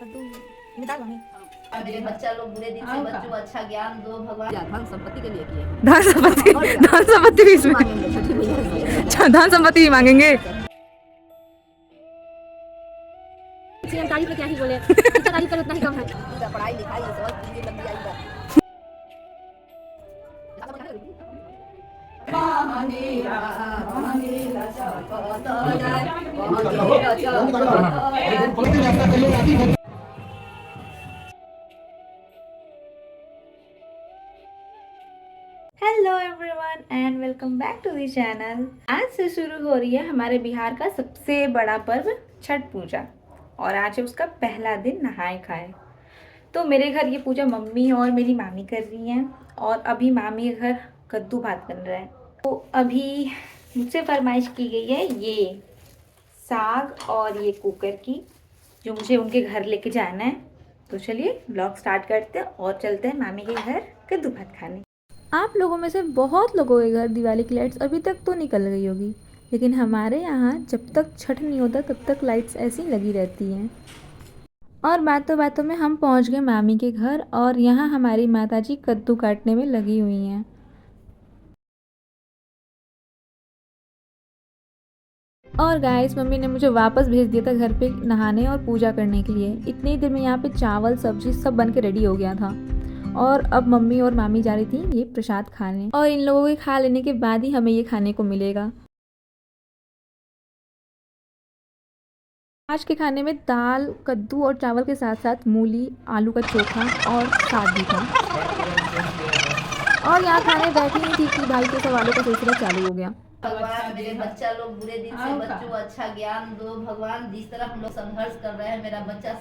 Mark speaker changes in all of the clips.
Speaker 1: मेरे बच्चा लोग बुरे दिन से बच्चों को अच्छा ज्ञान दो भगवान। धन संपत्ति के लिए किए हैं।
Speaker 2: धन संपत्ति भी इसमें
Speaker 1: मांगेंगे छठी मैया से।
Speaker 2: अच्छा, धन संपत्ति भी मांगेंगे।
Speaker 3: तारीफ में क्या ही बोले, जितना तारीफ करे उतना ही कम है।
Speaker 1: पढ़ाई लिखाई ये सब पूरी लंबी आएगा।
Speaker 4: Hello everyone and welcome back to the channel. आज से शुरू हो रही है हमारे बिहार का सबसे बड़ा पर्व छठ पूजा और आज है उसका पहला दिन नहाए खाए। तो मेरे घर ये पूजा मम्मी और मेरी मामी कर रही हैं और अभी मामी के घर कद्दू भात बन रहा है। तो अभी मुझसे फरमाइश की गई है ये साग और ये कुकर की, जो मुझे उनके घर लेके जाना है। तो चलिए ब्लॉग स्टार्ट करते हैं और चलते हैं मामी के घर कद्दू भात खाने। आप लोगों में से बहुत लोगों के घर दिवाली की लाइट्स अभी तक तो निकल गई होगी, लेकिन हमारे यहाँ जब तक छठ नहीं होता तब तक लाइट्स ऐसी लगी रहती हैं। और बातों बातों में हम पहुँच गए मामी के घर और यहाँ हमारी माताजी कद्दू काटने में लगी हुई हैं। और गाइस, मम्मी ने मुझे वापस भेज दिया था घर पे नहाने और पूजा करने के लिए। इतनी देर में यहाँ पे चावल सब्जी सब बन के रेडी हो गया था और अब मम्मी और मामी जा रही थी ये प्रसाद खाने और इन लोगों के खा लेने के बाद ही हमें ये खाने को मिलेगा। आज के खाने में दाल कद्दू और चावल के साथ साथ मूली आलू का चोखा और साग भी था। और यहाँ खाने बैठी नहीं थी कि भाई के सवालों का सिलसिला चालू हो गया।
Speaker 1: भगवान मेरे बच्चा लोग बुरे दिन से बच्चों को अच्छा ज्ञान दो भगवान। जिस तरह हम लोग संघर्ष कर रहे हैं मेरा बच्चा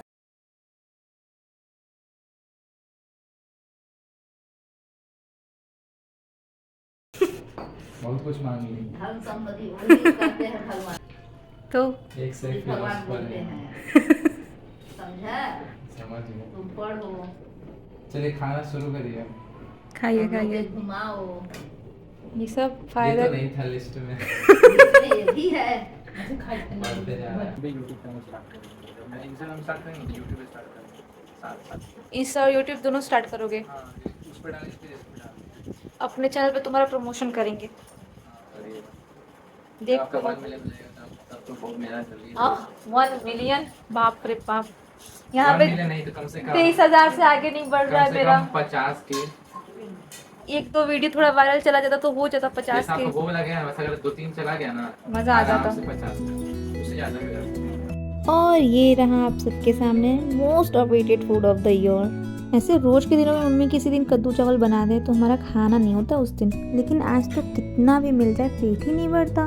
Speaker 5: बहुत कुछ मांगी।
Speaker 1: धन संपत्ति वही करते हैं भगवान।
Speaker 4: तो
Speaker 5: एक से एक
Speaker 1: भगवान
Speaker 5: फिलोसफर
Speaker 1: बोलते
Speaker 5: है।
Speaker 1: हैं समझा।
Speaker 5: समझ गए।
Speaker 1: तुम पढ़ो
Speaker 5: चलिए खाना शुरू करिए।
Speaker 4: खाइए
Speaker 1: हम लोग
Speaker 4: खाइए,
Speaker 1: के घुमाओ।
Speaker 4: ये सब
Speaker 5: ये
Speaker 4: फायदा
Speaker 5: तो नहीं था लिस्ट में।
Speaker 1: ये भी है।
Speaker 5: बढ़ते जा रहा है। यूट्यूब चैनल स्टार्ट करेंगे। मैं इंस्टाग्राम स्टार्ट करेंगे, यूट्यूब पे स्टार्ट करेंगे साथ साथ।
Speaker 4: इंस्टा और यूट्यूब दोनों स्टार्ट करोगे?
Speaker 5: हां, उस पे डाल, इस पे डाल।
Speaker 4: अपने चैनल पे तुम्हारा प्रमोशन करेंगे।
Speaker 5: करिए।
Speaker 4: देख
Speaker 5: आपका 1 मिलियन मिलेगा तब तो बहुत मेहनत चल रही है।
Speaker 4: हाँ 1 मिलियन, बाप रे बाप। यहाँ
Speaker 5: 1
Speaker 4: पे
Speaker 5: मिलियन नहीं तो कम से कम
Speaker 4: 23,000 से आगे नहीं बढ़ रहा है मेरा।
Speaker 5: 50 के।
Speaker 4: एक तो वीडियो थोड़ा वायरल चला जाता तो हो जाता 50
Speaker 5: जैसा
Speaker 4: के।
Speaker 5: आपको वो लगे ना, वैसा अगर 2-3 चला गया ना
Speaker 4: मजा आ
Speaker 5: आराम
Speaker 4: जाता।
Speaker 5: से 50 का, उससे ज़्यादा भी कर।
Speaker 4: और ये रहा आप सबके सामने most awaited food of the year. ऐसे रोज के दिनों में मम्मी किसी दिन कद्दू चावल बना दे तो हमारा खाना नहीं होता उस दिन, लेकिन आज तो कितना भी मिल जाए पेट ही नहीं भरता।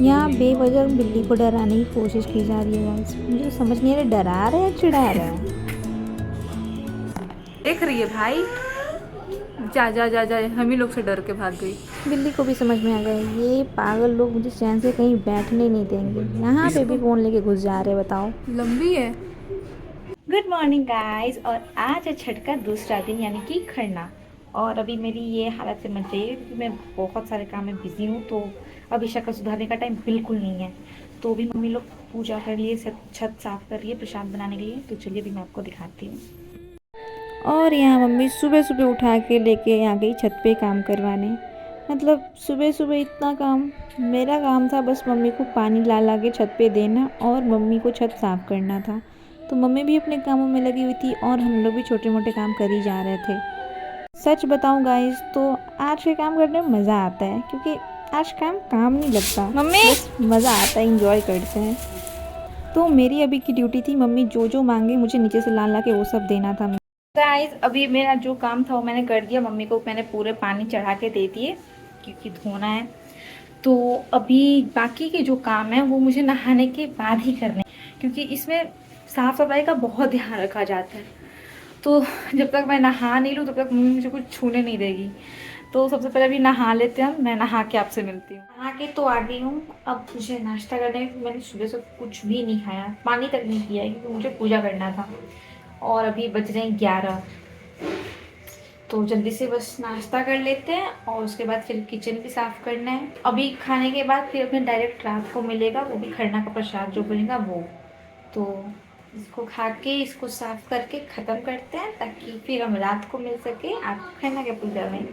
Speaker 4: यहाँ बेवजह बिल्ली को डराने की कोशिश की जा रही है गाइस। मुझे समझ नहीं आ रहा डरा रहे हैं चिढ़ा रहे हैं। देख रही है भाई, जा जा जा जा, हम ही लोग से डर के भाग गई। बिल्ली को भी समझ में आ गया ये पागल लोग मुझे चैन से कहीं बैठने नहीं देंगे। यहाँ पे भी फोन लेके घुस जा रहे, बताओ लंबी है। गुड मॉर्निंग गाइस, और आज है छठ का दूसरा दिन यानी कि खरना। और अभी मेरी ये हालत से मच रही है क्योंकि मैं बहुत सारे काम में बिजी हूँ, तो अभी शक्ल सुधारने का टाइम बिल्कुल नहीं है। तो अभी मम्मी लोग पूजा कर लिए, छत साफ कर रही है प्रसाद बनाने के लिए। तो चलिए अभी मैं आपको दिखाती हूँ। और यहाँ मम्मी सुबह सुबह उठा के लेके आ गई छत पे काम करवाने। मतलब सुबह सुबह इतना काम। मेरा काम था बस मम्मी को पानी ला ला के छत पे देना और मम्मी को छत साफ करना था। तो मम्मी भी अपने कामों में लगी हुई थी और हम लोग भी छोटे मोटे काम कर ही जा रहे थे। सच बताऊं गाइस तो आज के काम करने में मज़ा आता है, क्योंकि आज काम नहीं लगता, मम्मी बस मज़ा आता है, इंजॉय करते हैं। तो मेरी अभी की ड्यूटी थी मम्मी जो जो मांगे मुझे नीचे से ला ला के वो सब देना था। गाइस अभी मेरा जो काम था वो मैंने कर दिया। मम्मी को मैंने पूरे पानी चढ़ा के दे दिए क्योंकि धोना है। तो अभी बाकी के जो काम है वो मुझे नहाने के बाद ही करने, क्योंकि इसमें साफ़ सफाई का बहुत ध्यान रखा जाता है। तो जब तक मैं नहा नहीं लूँ तब तक मम्मी मुझे कुछ छूने नहीं देगी। तो सबसे पहले अभी नहा लेते हैं, मैं नहा के आपसे मिलती हूँ। नहा के तो आ गई हूँ। अब मुझे नाश्ता करना है। मैंने सुबह से कुछ भी नहीं खाया, पानी तक नहीं पिया क्योंकि मुझे पूजा करना था। और अभी बज रहे हैं 11, तो जल्दी से बस नाश्ता कर लेते हैं और उसके बाद फिर किचन भी साफ़ करना है। अभी खाने के बाद फिर अपने डायरेक्ट रात को मिलेगा, वो भी खरना का प्रसाद जो बनेगा वो। तो इसको खा के इसको साफ करके ख़त्म करते हैं ताकि फिर हम रात को मिल सके आपको खरना के पूजा में।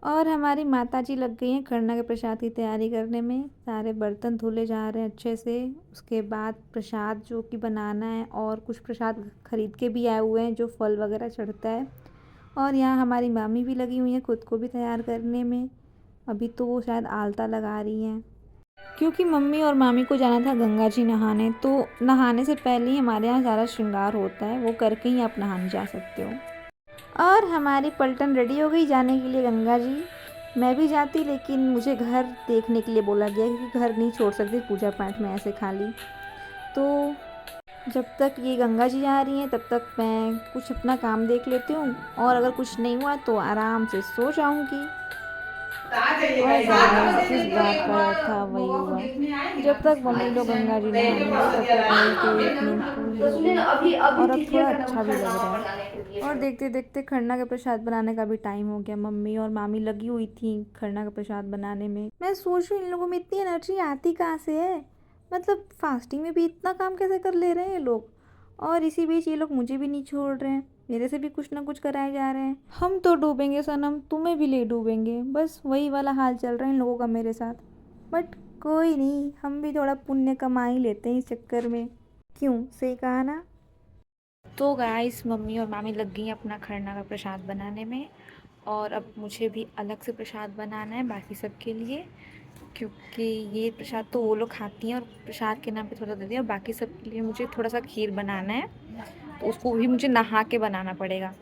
Speaker 4: और हमारी माताजी लग गई हैं खरना के प्रसाद की तैयारी करने में। सारे बर्तन धुले जा रहे हैं अच्छे से। उसके बाद प्रसाद जो कि बनाना है, और कुछ प्रसाद खरीद के भी आए हुए हैं जो फल वगैरह चढ़ता है। और यहाँ हमारी मामी भी लगी हुई हैं खुद को भी तैयार करने में। अभी तो वो शायद आलता लगा रही हैं, क्योंकि मम्मी और मामी को जाना था गंगा जी नहाने। तो नहाने से पहले ही हमारे यहाँ सारा श्रृंगार होता है, वो करके ही आप नहाने जा सकते हो। और हमारी पलटन रेडी हो गई जाने के लिए गंगा जी। मैं भी जाती, लेकिन मुझे घर देखने के लिए बोला गया क्योंकि घर नहीं छोड़ सकती पूजा पाठ में ऐसे खाली। तो जब तक ये गंगा जी आ रही हैं तब तक मैं कुछ अपना काम देख लेती हूँ, और अगर कुछ नहीं हुआ तो आराम से सो जाऊँगी। और जिस बात पर था वही हुआ। जब तक मम्मी लोग गंगा जी नहाने तब तक मेरी तो एक नींद पूरी हो गई, और अब थोड़ा अच्छा भी लग रहा है। और देखते देखते खरना का प्रसाद बनाने का भी टाइम हो गया। मम्मी और मामी लगी हुई थी खरना का प्रसाद बनाने में। मैं सोच रही हूँ इन लोगों में इतनी एनर्जी आती कहाँ से है, मतलब फास्टिंग में भी इतना काम कैसे कर ले रहे हैं ये लोग। और इसी बीच ये लोग मुझे भी नहीं छोड़ रहे हैं, मेरे से भी कुछ ना कुछ कराए जा रहे हैं। हम तो डूबेंगे सनम, तुम्हें भी ले डूबेंगे, बस वही वाला हाल चल रहा है इन लोगों का मेरे साथ। बट कोई नहीं, हम भी थोड़ा पुण्य कमा ही लेते हैं इस चक्कर में। क्यों, सही कहा ना। तो गाइस मम्मी और मामी लग गई हैं अपना खरना का प्रसाद बनाने में, और अब मुझे भी अलग से प्रसाद बनाना है बाकी सब के लिए, क्योंकि ये प्रसाद तो वो लोग खाती हैं और प्रसाद के नाम पे थोड़ा दे दिया, और बाकी सब के लिए मुझे थोड़ा सा खीर बनाना है। तो उसको भी मुझे नहा के बनाना पड़ेगा,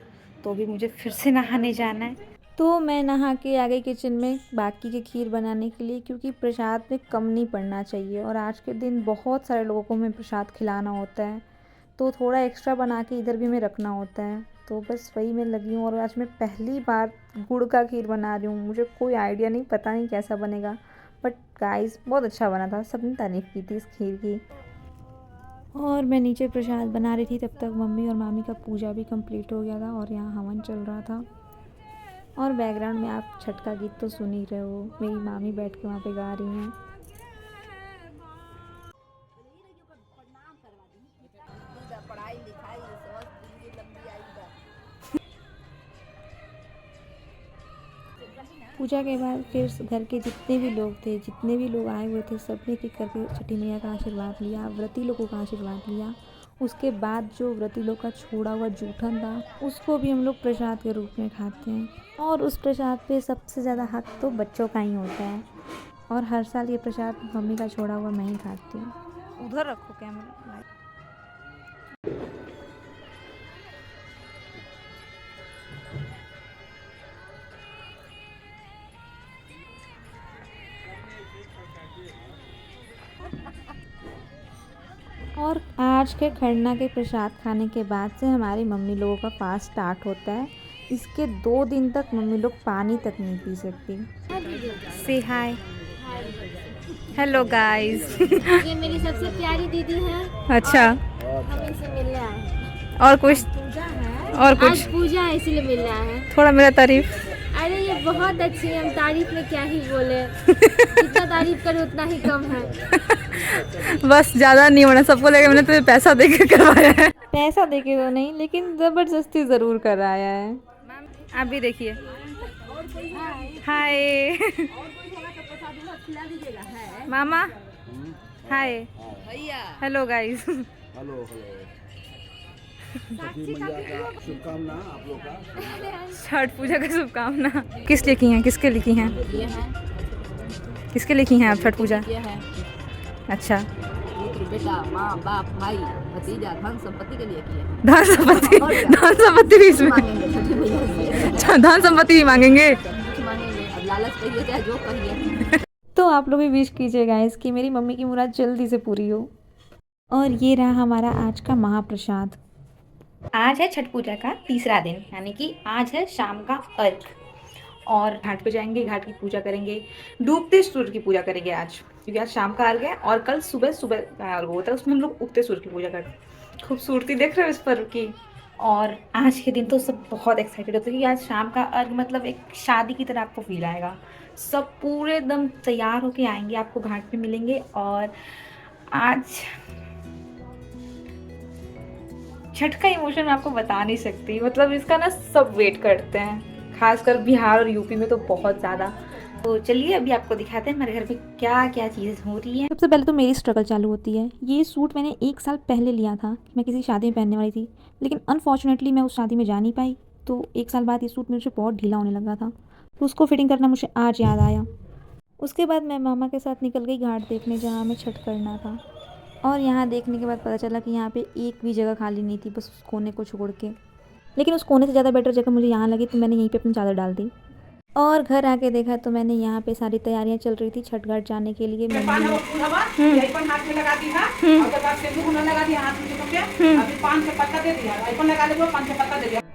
Speaker 4: तो भी मुझे फिर से नहाने जाना है। तो मैं नहा के आ गई किचन में बाकी की खीर बनाने के लिए, क्योंकि प्रसाद में कम नहीं पड़ना चाहिए, और आज के दिन बहुत सारे लोगों को मैं प्रसाद खिलाना होता है, तो थोड़ा एक्स्ट्रा बना के इधर भी मैं रखना होता है। तो बस वही मैं लगी हूँ, और आज मैं पहली बार गुड़ का खीर बना रही हूँ। मुझे कोई आइडिया नहीं, पता नहीं कैसा बनेगा, बट गाइस बहुत अच्छा बना था, सबने तारीफ़ की थी इस खीर की। और मैं नीचे प्रसाद बना रही थी, तब तक मम्मी और मामी का पूजा भी कंप्लीट हो गया था, और यहाँ हवन चल रहा था। और बैकग्राउंड में आप छठ का गीत तो सुन ही रहे हो, मेरी मामी बैठ के वहाँ पे गा रही हैं।
Speaker 1: पढ़ाई लिखाई लंबी आयु।
Speaker 4: पूजा के बाद फिर घर के जितने भी लोग थे, जितने भी लोग आए हुए थे, सब ने एक करके छठी मैया का आशीर्वाद लिया, व्रती लोगों का आशीर्वाद लिया। उसके बाद जो व्रती लोग का छोड़ा हुआ जूठन था उसको भी हम लोग प्रसाद के रूप में खाते हैं, और उस प्रसाद पे सबसे ज़्यादा हक तो बच्चों का ही होता है। और हर साल ये प्रसाद मम्मी का छोड़ा हुआ मैं ही खाती हूँ। उधर रखो कैमरा। और आज के खरना के प्रसाद खाने के बाद से हमारी मम्मी लोगों का फास्ट स्टार्ट होता है। इसके 2 दिन तक मम्मी लोग पानी तक नहीं पी सकती। से हाय, हेलो गाइस।
Speaker 3: ये मेरी सबसे प्यारी दीदी है।
Speaker 2: अच्छा,
Speaker 3: हम इनसे मिलने आए हैं।
Speaker 2: और कुछ?
Speaker 3: पूजा है,
Speaker 2: और कुछ?
Speaker 3: आज पूजा है इसीलिए मिलने आए हैं।
Speaker 2: थोड़ा मेरा तारीफ।
Speaker 3: अरे ये बहुत अच्छी है, हम तारीफ में क्या ही बोले। जितना तारीफ करें उतना ही कम है।
Speaker 2: बस ज़्यादा नहीं होना, सबको लगे मैंने तुम्हें पैसा देकर करवाया है।
Speaker 4: पैसा देके तो नहीं, लेकिन ज़बरदस्ती ज़रूर कराया है।
Speaker 2: आप भी देखिए। हाय मामा, हाय, हेलो गाइस।
Speaker 6: हेलो शुभकामना आप लोग का।
Speaker 2: छठ पूजा का शुभकामना। किस लिए की हैं, किसके लिए की हैं? किसके लिए की हैं आप छठ पूजा? अच्छा,
Speaker 1: बेटा, माँ, बाप, भाई, भतीजा, धन संपत्ति के लिए किए हैं।
Speaker 2: धन संपत्ति भी इसमें। अच्छा, धन संपत्ति भी मांगेंगे।
Speaker 1: कुछ मांगेंगे, अब लालच कहिए चाहे जो कहिए।
Speaker 4: तो आप लोग भी विश कीजिए गाइस कि मेरी मम्मी की मुराद जल्दी से पूरी हो। और ये रहा हमारा आज का महाप्रसाद। आज है छठ पूजा का तीसरा दिन, यानी कि आज है शाम का अर्घ, और घाट पे जाएंगे, घाट की पूजा करेंगे, डूबते सूर्य की पूजा करेंगे आज, क्योंकि आज शाम का अर्घ है और कल सुबह सुबह का अर्घ होता है, उसमें हम लोग उगते सूर्य की पूजा करते हैं। खूबसूरती देख रहे हो इस पर्व की। और आज के दिन तो सब बहुत एक्साइटेड होते हैं कि आज शाम का अर्घ मतलब एक शादी की तरह आपको फील आएगा। सब पूरे एकदम तैयार होके आएंगे, आपको घाट पे मिलेंगे। और आज
Speaker 2: छठ का इमोशन मैं आपको बता नहीं सकती, मतलब इसका ना सब वेट करते हैं, खासकर बिहार और यूपी में तो बहुत ज़्यादा। तो चलिए अभी आपको दिखाते हैं हमारे घर पे क्या क्या चीज़ें हो रही हैं। सबसे पहले तो मेरी स्ट्रगल चालू होती है। ये सूट मैंने 1 साल पहले लिया था, मैं किसी शादी में पहनने वाली थी, लेकिन अनफॉर्चुनेटली मैं उस शादी में जा नहीं पाई। तो 1 साल बाद ये सूट मुझे बहुत ढीला होने लगा था, तो उसको फिटिंग करना मुझे आज याद आया। उसके बाद मैं मामा के साथ निकल गई घाट देखने, जहाँ हमें छठ करना था। और यहाँ देखने के बाद पता चला कि यहाँ पे एक भी जगह खाली नहीं थी, बस उस कोने को छोड़ के। लेकिन उस कोने से ज़्यादा बेटर जगह मुझे यहाँ लगी, तो मैंने यहीं पे अपनी चादर डाल दी। और घर आके देखा तो मैंने यहाँ पे सारी तैयारियाँ चल रही थी छठ घाट जाने के लिए।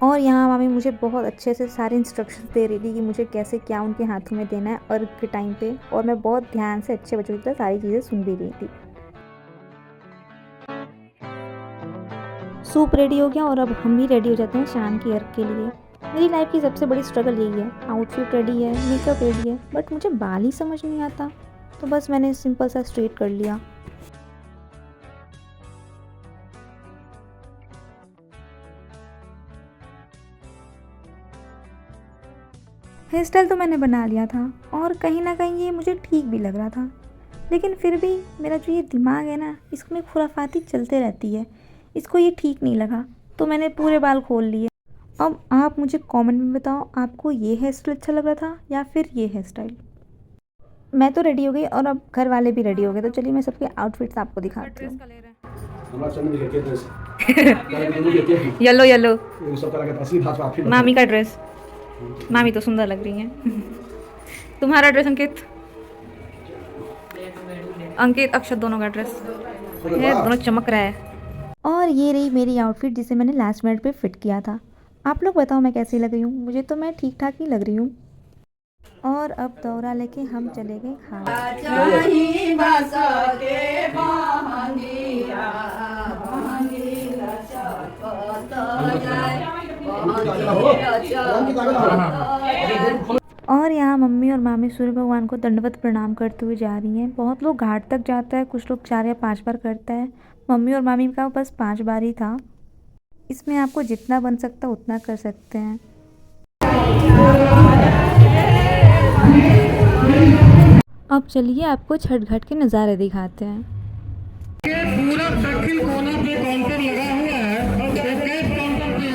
Speaker 2: और यहाँ मामी मुझे बहुत अच्छे से सारे इंस्ट्रक्शंस दे रही थी कि मुझे कैसे क्या उनके हाथों में देना है अर्घ के टाइम पे, और मैं बहुत ध्यान से अच्छे बच्चों की तरह सारी चीज़ें सुन भी रही थी। सूप रेडी हो गया और अब हम भी रेडी हो जाते हैं शाम की अर्घ के लिए। मेरी लाइफ की सबसे बड़ी स्ट्रगल यही है, आउटफिट रेडी है, मेकअप रेडी है, बट मुझे बाल ही समझ नहीं आता, तो बस मैंने सिंपल सा स्ट्रेट कर लिया। हेयर स्टाइल तो मैंने बना लिया था और कहीं ना कहीं ये मुझे ठीक भी लग रहा था, लेकिन फिर भी मेरा जो ये दिमाग है ना, इसमें खुराफाती चलते रहती है, इसको ये ठीक नहीं लगा, तो मैंने पूरे बाल खोल लिए। अब आप मुझे कमेंट में बताओ, आपको ये हेयर स्टाइल अच्छा लग रहा था या फिर ये हेयर स्टाइल। मैं तो रेडी हो गई और अब घर वाले भी रेडी हो गए, तो चलिए मैं सबके आउटफिट्स आपको दिखाती हूँ। येलो येलो मामी का ड्रेस, मामी तो सुंदर लग रही हैं। तुम्हारा ड्रेस अंकित, अंकित अक्षत दोनों का ड्रेस है, दोनों चमक रहा है। और ये रही मेरी आउटफिट जिसे मैंने लास्ट मिनट पे फिट किया था। आप लोग बताओ मैं कैसी लग रही हूँ? मुझे तो मैं ठीक ठाक ही लग रही हूँ। और अब दौरा लेके हम चले गए घाट। और यहाँ मम्मी और मामी सूर्य भगवान को दंडवत प्रणाम करते हुए जा रही हैं। बहुत लोग घाट तक जाता है, कुछ लोग 4 या 5 बार करता है। मम्मी और मामी का बस 5 बार ही था। इसमें आपको जितना बन सकता उतना कर सकते हैं। अब चलिए आपको छठ घाट के नज़ारे दिखाते हैं।
Speaker 7: पूरा दक्षिण कोना पे काउंटर लगा हुआ है और काउंटर पे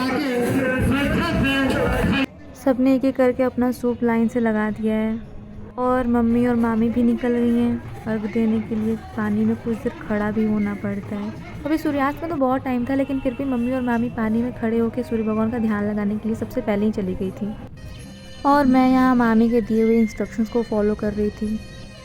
Speaker 7: आके
Speaker 2: सबने एक एक करके अपना सूप लाइन से लगा दिया है और मम्मी और मामी भी निकल गई हैं अर्घ देने के लिए। पानी में कुछ देर खड़ा भी होना पड़ता है। अभी सूर्यास्त में तो बहुत टाइम था, लेकिन फिर भी मम्मी और मामी पानी में खड़े होकर सूर्य भगवान का ध्यान लगाने के लिए सबसे पहले ही चली गई थी। और मैं यहाँ मामी के दिए हुए इंस्ट्रक्शंस को फॉलो कर रही थी।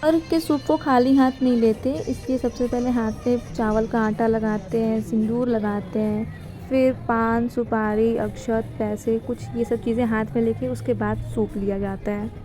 Speaker 2: अर्घ के सूप को खाली हाथ नहीं लेते, इसलिए सबसे पहले हाथ में चावल का आटा लगाते हैं, सिंदूर लगाते हैं, फिर पान, सुपारी, अक्षत, पैसे, कुछ ये सब चीज़ें हाथ में लेके उसके बाद सूप लिया जाता है।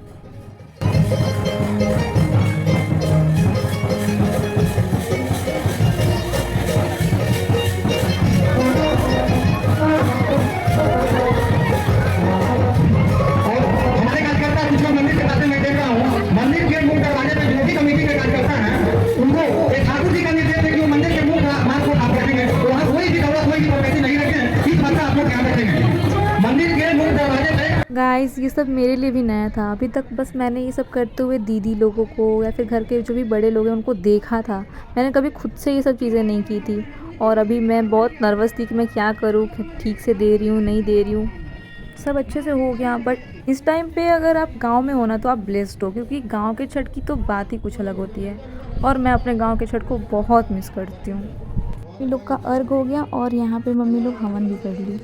Speaker 2: गाइस ये सब मेरे लिए भी नया था। अभी तक बस मैंने ये सब करते हुए दीदी लोगों को या फिर घर के जो भी बड़े लोग हैं उनको देखा था। मैंने कभी खुद से ये सब चीज़ें नहीं की थी और अभी मैं बहुत नर्वस थी कि मैं क्या करूँ, ठीक से दे रही हूँ नहीं दे रही हूँ। सब अच्छे से हो गया, बट इस टाइम पे अगर आप गांव में हो ना तो आप ब्लेस्ड हो, क्योंकि गांव के छठ की तो बात ही कुछ अलग होती है और मैं अपने गाँव के छठ को बहुत मिस करती हूँ। इन लोग का अर्घ हो गया और यहाँ पर मम्मी लोग हवन भी कर ली।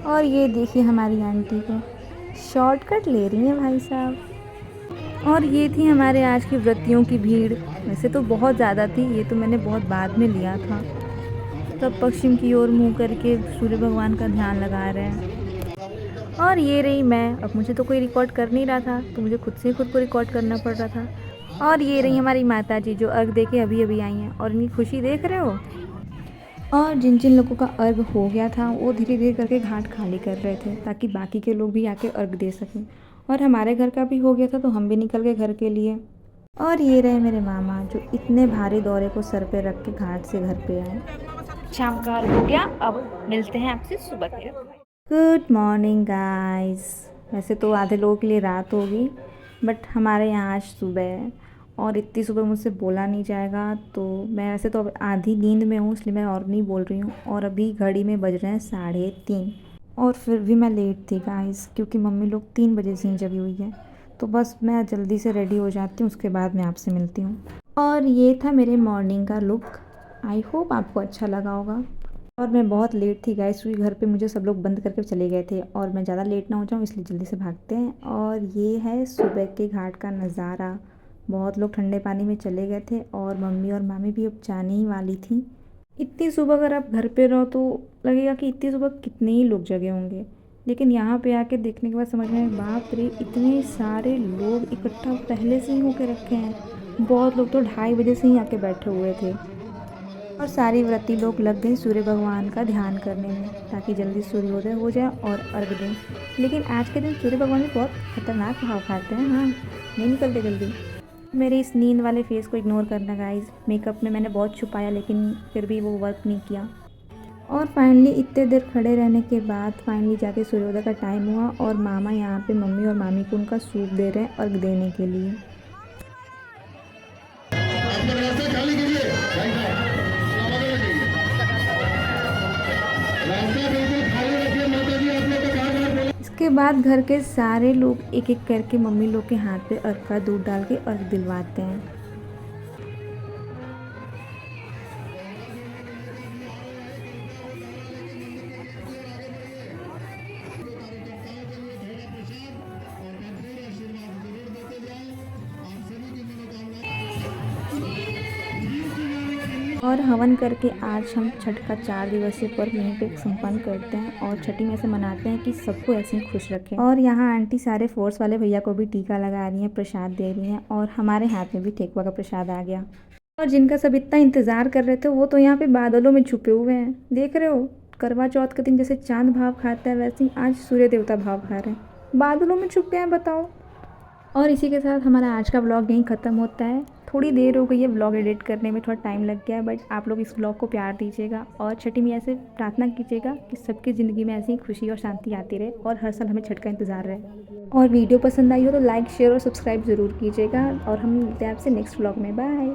Speaker 2: और ये देखिए हमारी आंटी को शॉर्टकट ले रही हैं भाई साहब। और ये थी हमारे आज की व्रतियों की भीड़। वैसे तो बहुत ज़्यादा थी, ये तो मैंने बहुत बाद में लिया था। तब पश्चिम की ओर मुंह करके सूर्य भगवान का ध्यान लगा रहे हैं। और ये रही मैं। अब मुझे तो कोई रिकॉर्ड कर नहीं रहा था, तो मुझे खुद से खुद को रिकॉर्ड करना पड़ रहा था। और ये रही हमारी माता जी जो अर्घ दे के अभी अभी आई हैं, और इनकी खुशी देख रहे हो। और जिन जिन लोगों का अर्घ हो गया था वो धीरे धीरे करके घाट खाली कर रहे थे ताकि बाकी के लोग भी आके अर्घ दे सकें। और हमारे घर का भी हो गया था तो हम भी निकल गए घर के लिए। और ये रहे मेरे मामा जो इतने भारी दौरे को सर पे रख के घाट से घर पे आए।
Speaker 4: शाम का हो गया, अब मिलते हैं आपसे सुबह के। Good morning guys. वैसे तो आधे लोगों के लिए रात होगी, बट हमारे यहाँ आज सुबह है और इतनी सुबह मुझसे बोला नहीं जाएगा, तो मैं वैसे तो अब आधी नींद में हूँ, इसलिए मैं और नहीं बोल रही हूँ। और अभी घड़ी में बज रहे हैं 3:30 और फिर भी मैं लेट थी गाइस, क्योंकि मम्मी लोग 3 बजे से ही जगी हुई है। तो बस मैं जल्दी से रेडी हो जाती हूँ, उसके बाद मैं आपसे मिलती हूँ। और ये था मेरे मॉर्निंग का लुक। आई होप आपको अच्छा लगा होगा। और मैं बहुत लेट थी गाइस, क्योंकि घर पे मुझे सब लोग बंद करके चले गए थे और मैं ज़्यादा लेट ना हो जाऊँ, इसलिए जल्दी से भागते हैं। और ये है सुबह के घाट का नज़ारा। बहुत लोग ठंडे पानी में चले गए थे और मम्मी और मामी भी अब जाने ही वाली थी। इतनी सुबह अगर आप घर पे रहो तो लगेगा कि इतनी सुबह कितने ही लोग जगे होंगे, लेकिन यहाँ पे आके देखने के बाद समझ में आया, बाप रे इतने सारे लोग इकट्ठा पहले से ही होके रखे हैं। बहुत लोग तो 2:30 बजे से ही आके बैठे हुए थे और सारी व्रती लोग लग गए सूर्य भगवान का ध्यान करने में, ताकि जल्दी सूर्योदय हो जाए और अर्घ दें। लेकिन आज के दिन सूर्य भगवान भी बहुत खतरनाक भाव खाते हैं, हाँ नहीं निकलते जल्दी। मेरे इस नींद वाले फेस को इग्नोर करना गाइस, मेकअप में मैंने बहुत छुपाया लेकिन फिर भी वो वर्क नहीं किया। और फाइनली इतने देर खड़े रहने के बाद फाइनली जाके सूर्योदय का टाइम हुआ और मामा यहाँ पे मम्मी और मामी को उनका सूप दे रहे हैं अर्घ देने के लिए।
Speaker 7: रास्ता खाली करिए भाई साहब, रास्ता बिल्कुल खाली रखिए। माता जी आप लोग का बार बोला।
Speaker 2: इसके बाद घर के सारे लोग एक एक करके मम्मी लोग के हाथ पे अर्घ का दूध डाल के अर्घ दिलवाते हैं। और हवन करके आज हम छठ का 4 दिवसीय पर्व यहीं पे संपन्न करते हैं और छठी में से मनाते हैं कि सबको ऐसे ही खुश रखें। और यहाँ आंटी सारे फोर्स वाले भैया को भी टीका लगा रही हैं, प्रसाद दे रही हैं और हमारे हाथ में भी ठेकुआ का प्रसाद आ गया। और जिनका सब इतना इंतज़ार कर रहे थे वो तो यहाँ पे बादलों में छुपे हुए हैं, देख रहे हो। करवा चौथ के दिन जैसे चांद भाव खाता है, वैसे ही आज सूर्य देवता भाव खा रहे हैं, बादलों में छुप गए हैं, बताओ। और इसी के साथ हमारा आज का व्लॉग यहीं ख़त्म होता है। थोड़ी देर हो गई है व्लॉग एडिट करने में, थोड़ा टाइम लग गया है, बट आप लोग इस व्लॉग को प्यार दीजिएगा और छठी मैया से प्रार्थना कीजिएगा कि सबकी ज़िंदगी में ऐसी खुशी और शांति आती रहे और हर साल हमें छठ का इंतज़ार रहे। और वीडियो पसंद आई हो तो लाइक शेयर और सब्सक्राइब ज़रूर कीजिएगा और हम मिलते हैं आपसे नेक्स्ट व्लॉग में। बाय।